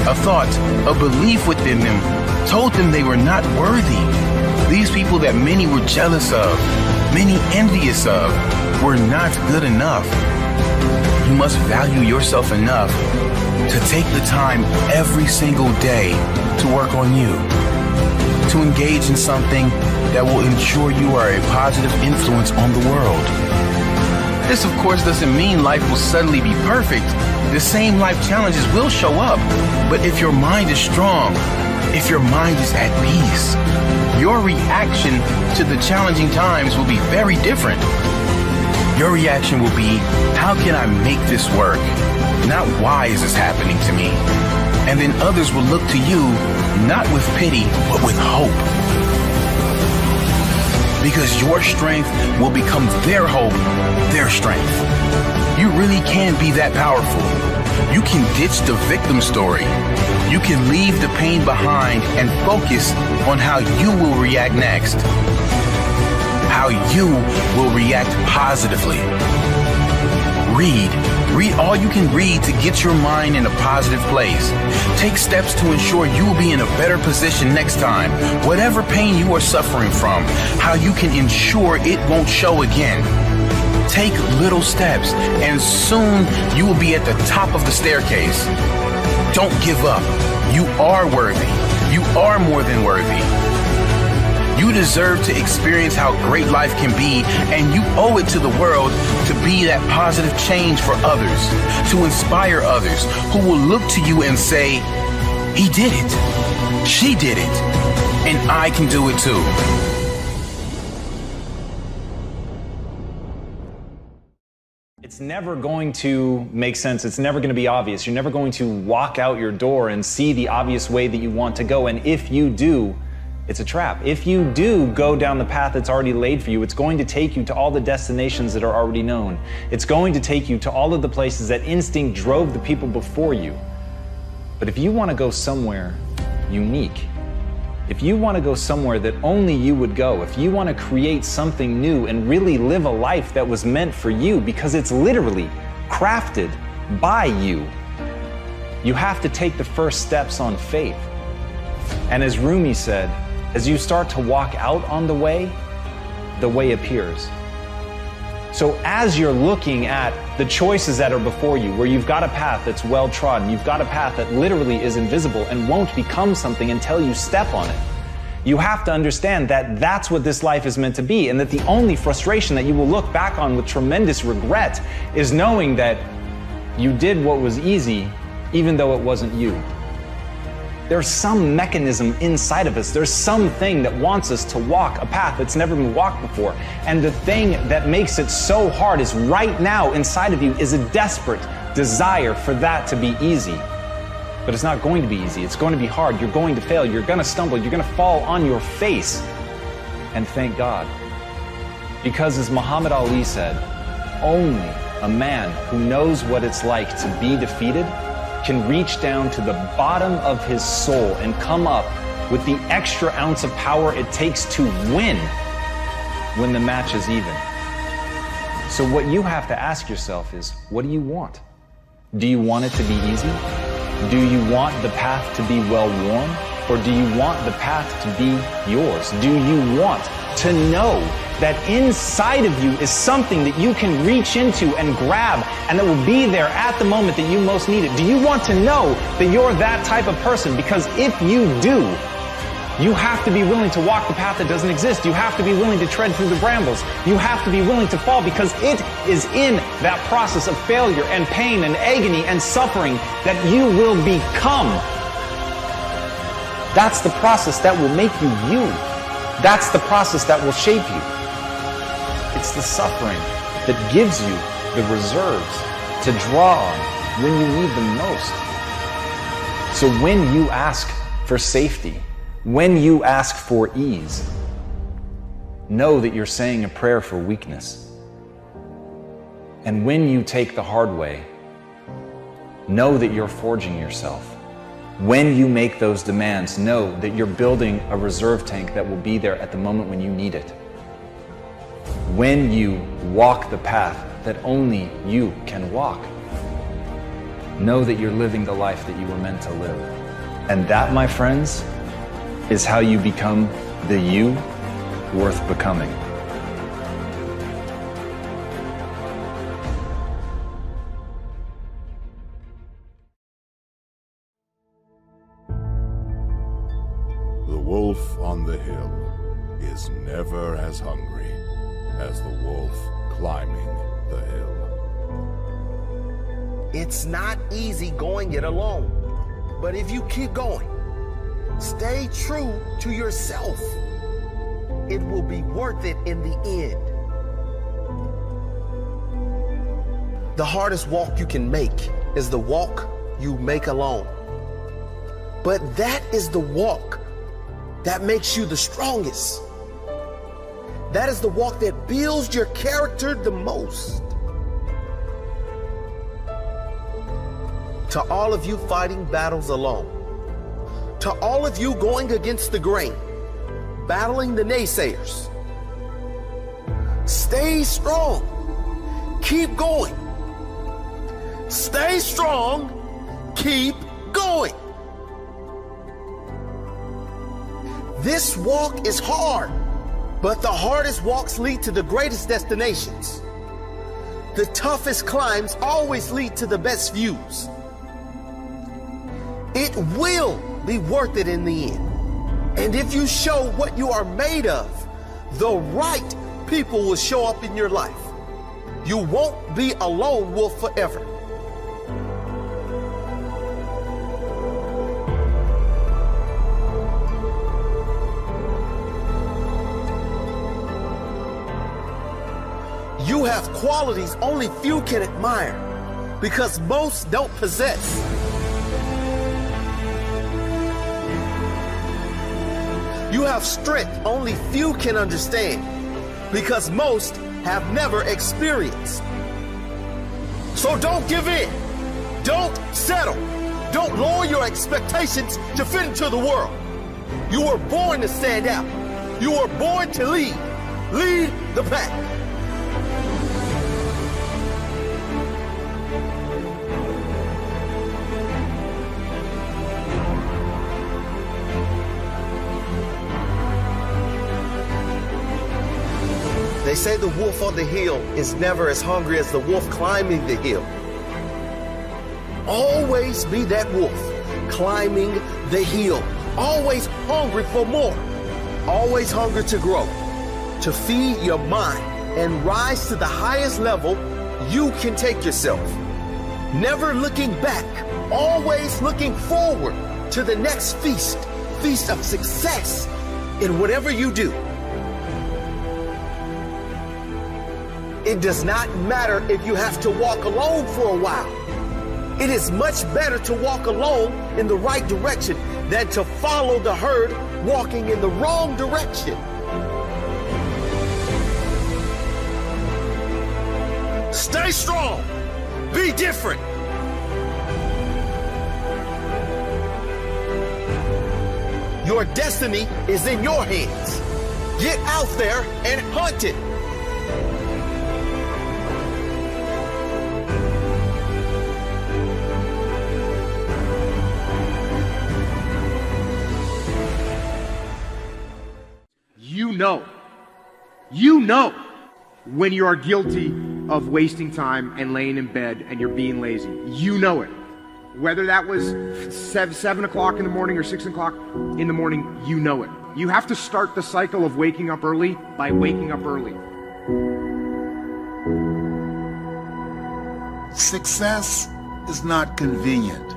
A thought, a belief within them told them they were not worthy. These people that many were jealous of, many envious of, were not good enough. You must value yourself enough to take the time every single day to work on you, to engage in something that will ensure you are a positive influence on the world. This, of course, doesn't mean life will suddenly be perfect. The same life challenges will show up. But if your mind is strong, if your mind is at peace, your reaction to the challenging times will be very different. Your reaction will be, how can I make this work? Not why is this happening to me? And then others will look to you, not with pity, but with hope. Because your strength will become their hope, their strength. You really can be that powerful. You can ditch the victim story. You can leave the pain behind and focus on how you will react next. How you will react positively. Read all you can read to get your mind in a positive place. Take steps to ensure you will be in a better position next time. Whatever pain you are suffering from, how you can ensure it won't show again. Take little steps, and soon you will be at the top of the staircase. Don't give up. You are worthy. You are more than worthy. You deserve to experience how great life can be, and you owe it to the world to be that positive change for others, to inspire others who will look to you and say, he did it, she did it, and I can do it too. It's never going to make sense. It's never going to be obvious. You're never going to walk out your door and see the obvious way that you want to go. And if you do, it's a trap. If you do go down the path that's already laid for you, it's going to take you to all the destinations that are already known. It's going to take you to all of the places that instinct drove the people before you. But if you want to go somewhere unique, if you want to go somewhere that only you would go, if you want to create something new and really live a life that was meant for you, because it's literally crafted by you, you have to take the first steps on faith. And as Rumi said, as you start to walk out on the way appears. So as you're looking at the choices that are before you, where you've got a path that's well trodden, you've got a path that literally is invisible and won't become something until you step on it, you have to understand that that's what this life is meant to be, and that the only frustration that you will look back on with tremendous regret is knowing that you did what was easy, even though it wasn't you. There's some mechanism inside of us. There's something that wants us to walk a path that's never been walked before. And the thing that makes it so hard is right now inside of you is a desperate desire for that to be easy. But it's not going to be easy. It's going to be hard. You're going to fail. You're going to stumble. You're going to fall on your face. And thank God. Because as Muhammad Ali said, only a man who knows what it's like to be defeated can reach down to the bottom of his soul and come up with the extra ounce of power it takes to win when the match is even. So what you have to ask yourself is, what do you want? Do you want it to be easy? Do you want the path to be well-worn? Or do you want the path to be yours? Do you want to know that inside of you is something that you can reach into and grab, and that will be there at the moment that you most need it? Do you want to know that you're that type of person? Because if you do, you have to be willing to walk the path that doesn't exist. You have to be willing to tread through the brambles. You have to be willing to fall, because it is in that process of failure and pain and agony and suffering that you will become. That's the process that will make you you. That's the process that will shape you. It's the suffering that gives you the reserves to draw on when you need them most. So when you ask for safety, when you ask for ease, know that you're saying a prayer for weakness. And when you take the hard way, know that you're forging yourself. When you make those demands, know that you're building a reserve tank that will be there at the moment when you need it. When you walk the path that only you can walk, know that you're living the life that you were meant to live. And that, my friends, is how you become the you worth becoming. The wolf on the hill is never as hungry as the wolf climbing the hill. It's not easy going it alone. But if you keep going, stay true to yourself, it will be worth it in the end. The hardest walk you can make is the walk you make alone. But that is the walk that makes you the strongest. That is the walk that builds your character the most. To all of you fighting battles alone, to all of you going against the grain, battling the naysayers, stay strong. Keep going. Stay strong. Keep going. This walk is hard, but the hardest walks lead to the greatest destinations. The toughest climbs always lead to the best views. It will be worth it in the end. And if you show what you are made of, the right people will show up in your life. You won't be a lone wolf forever. You have qualities only few can admire because most don't possess. You have strength only few can understand because most have never experienced. So don't give in. Don't settle. Don't lower your expectations to fit into the world. You were born to stand out. You were born to lead. Lead the pack. They say the wolf on the hill is never as hungry as the wolf climbing the hill. Always be that wolf climbing the hill. Always hungry for more. Always hungry to grow, to feed your mind and rise to the highest level you can take yourself. Never looking back, always looking forward to the next feast of success in whatever you do. It does not matter if you have to walk alone for a while. It is much better to walk alone in the right direction than to follow the herd walking in the wrong direction. Stay strong. Be different. Your destiny is in your hands. Get out there and hunt it. You know when you are guilty of wasting time and laying in bed and you're being lazy. You know it. Whether that was 7 o'clock in the morning or 6 o'clock in the morning, you know it. You have to start the cycle of waking up early by waking up early. Success is not convenient.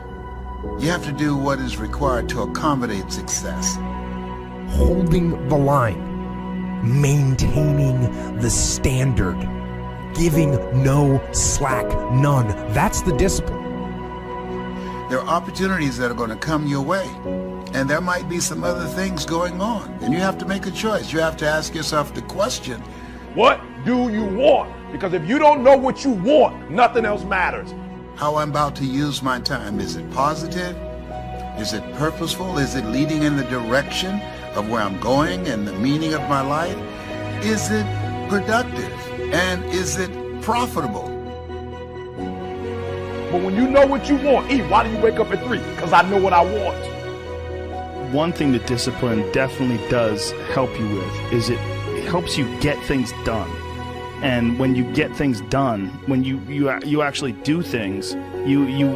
You have to do what is required to accommodate success. Holding the line, maintaining the standard, giving no slack, none. That's the discipline. There are opportunities that are going to come your way, and there might be some other things going on, and you have to make a choice. You have to ask yourself the question, what do you want? Because if you don't know what you want, nothing else matters. How I'm about to use my time. Is it positive? Is it purposeful? Is it leading in the direction of where I'm going and the meaning of my life? Is it productive? And is it profitable? But when you know what you want, why do you wake up at 3? Because I know what I want. One thing that discipline definitely does help you with is it helps you get things done. And when you get things done, when you actually do things, you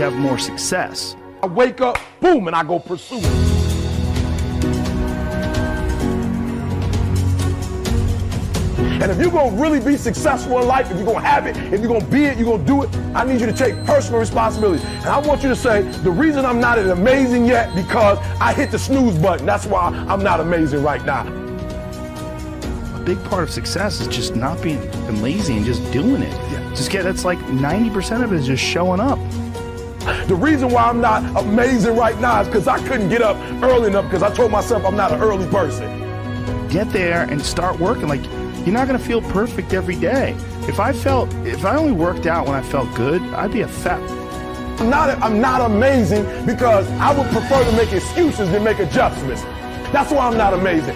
have more success. I wake up, boom, and I go pursue it. And if you're going to really be successful in life, if you're going to have it, if you're going to be it, you're going to do it, I need you to take personal responsibility. And I want you to say, the reason I'm not amazing yet because I hit the snooze button. That's why I'm not amazing right now. A big part of success is just not being lazy and just doing it. That's like 90% of it is just showing up. The reason why I'm not amazing right now is because I couldn't get up early enough because I told myself I'm not an early person. Get there and start working. Like, you're not going to feel perfect every day. If I only worked out when I felt good, I'd be a fat. I'm not amazing because I would prefer to make excuses than make adjustments. That's why I'm not amazing.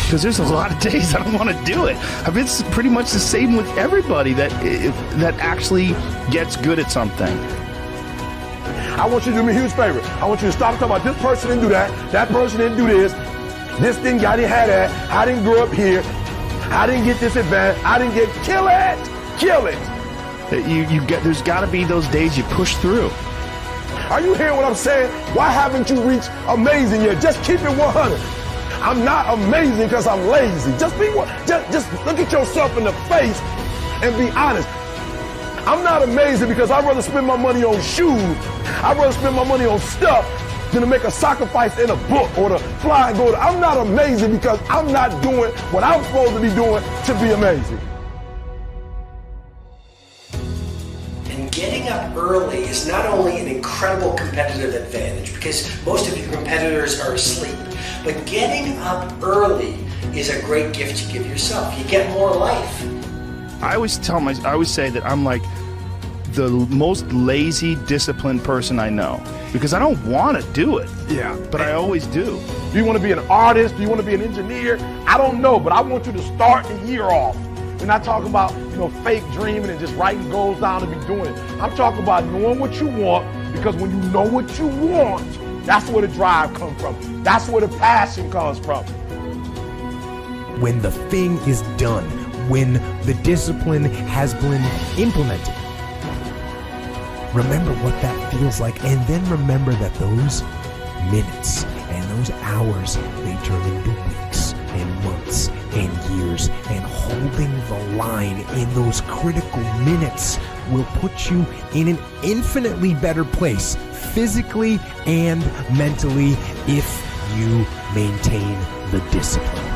Because there's a lot of days I don't want to do it. I mean, it's pretty much the same with everybody that actually gets good at something. I want you to do me a huge favor. I want you to stop talking about this person didn't do that person didn't do this, I didn't have that, I didn't grow up here, I didn't get this advantage, I didn't get, kill it. There's got to be those days you push through. Are you hearing what I'm saying? Why haven't you reached amazing yet? Just keep it 100. I'm not amazing because I'm lazy. Just look at yourself in the face and be honest. I'm not amazing because I'd rather spend my money on shoes. I'd rather spend my money on stuff than to make a sacrifice in a book or to fly and go. I'm not amazing because I'm not doing what I'm supposed to be doing to be amazing. And getting up early is not only an incredible competitive advantage because most of your competitors are asleep, but getting up early is a great gift you give yourself. You get more life. I always say that I'm like the most lazy, disciplined person I know because I don't want to do it. Yeah. But I always do. Do you want to be an artist? Do you want to be an engineer? I don't know, but I want you to start the year off. We're not talking about, fake dreaming and just writing goals down and be doing it. I'm talking about knowing what you want, because when you know what you want, that's where the drive comes from. That's where the passion comes from. When the thing is done, when the discipline has been implemented, remember what that feels like, and then remember that those minutes and those hours, they turn into weeks and months and years, and holding the line in those critical minutes will put you in an infinitely better place, physically and mentally, if you maintain the discipline.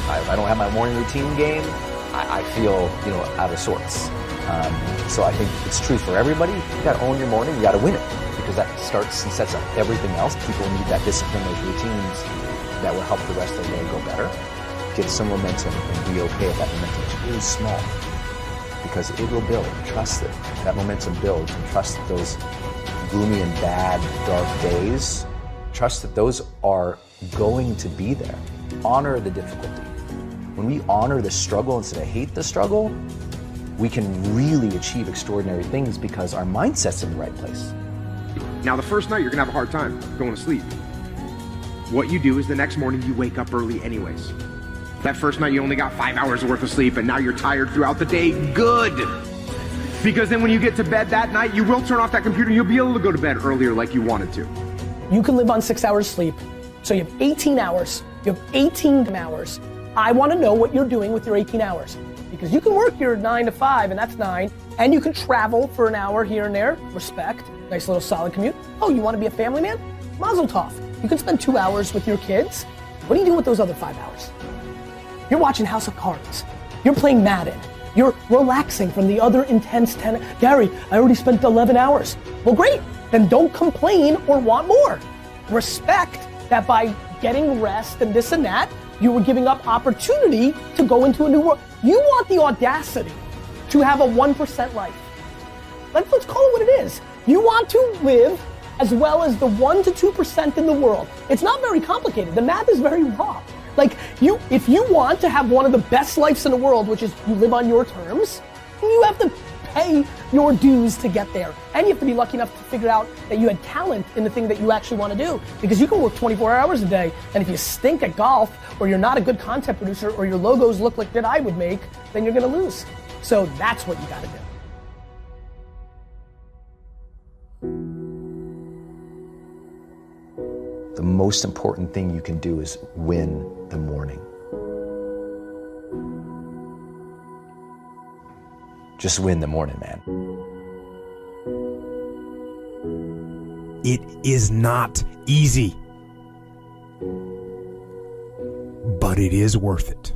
I don't have my morning routine game, I feel, out of sorts. So I think it's true for everybody. You got to own your morning. You got to win it, because that starts and sets up everything else. People need that discipline, those routines that will help the rest of the day go better. Get some momentum and be okay if that momentum is really small, because it will build. Trust it. That momentum builds, and trust that those gloomy and bad, dark days, trust that those are going to be there. Honor the difficulty. When we honor the struggle instead of hate the struggle, we can really achieve extraordinary things because our mindset's in the right place. Now, the first night, you're going to have a hard time going to sleep. What you do is the next morning, you wake up early anyways. That first night, you only got 5 hours worth of sleep, and now you're tired throughout the day. Good! Because then when you get to bed that night, you will turn off that computer, and you'll be able to go to bed earlier like you wanted to. You can live on 6 hours sleep, so you have 18 hours. You have 18 hours. I want to know what you're doing with your 18 hours. Because you can work your 9 to 5, and that's 9, and you can travel for an hour here and there. Respect. Nice little solid commute. Oh, you want to be a family man? Mazel tov. You can spend 2 hours with your kids. What do you do with those other 5 hours? You're watching House of Cards. You're playing Madden. You're relaxing from the other intense 10. Gary, I already spent 11 hours. Well, great. Then don't complain or want more. Respect that by getting rest and this and that, you were giving up opportunity to go into a new world. You want the audacity to have a 1% life. Let's call it what it is. You want to live as well as the 1 to 2% in the world. It's not very complicated. The math is very raw. If you want to have one of the best lives in the world, which is you live on your terms, you have to pay your dues to get there. And you have to be lucky enough to figure out that you had talent in the thing that you actually want to do. Because you can work 24 hours a day, and if you stink at golf, or you're not a good content producer, or your logos look like that I would make, then you're gonna lose. So that's what you gotta do. the most important thing you can do is win the morning. Just win the morning, man. It is not easy, but it is worth it.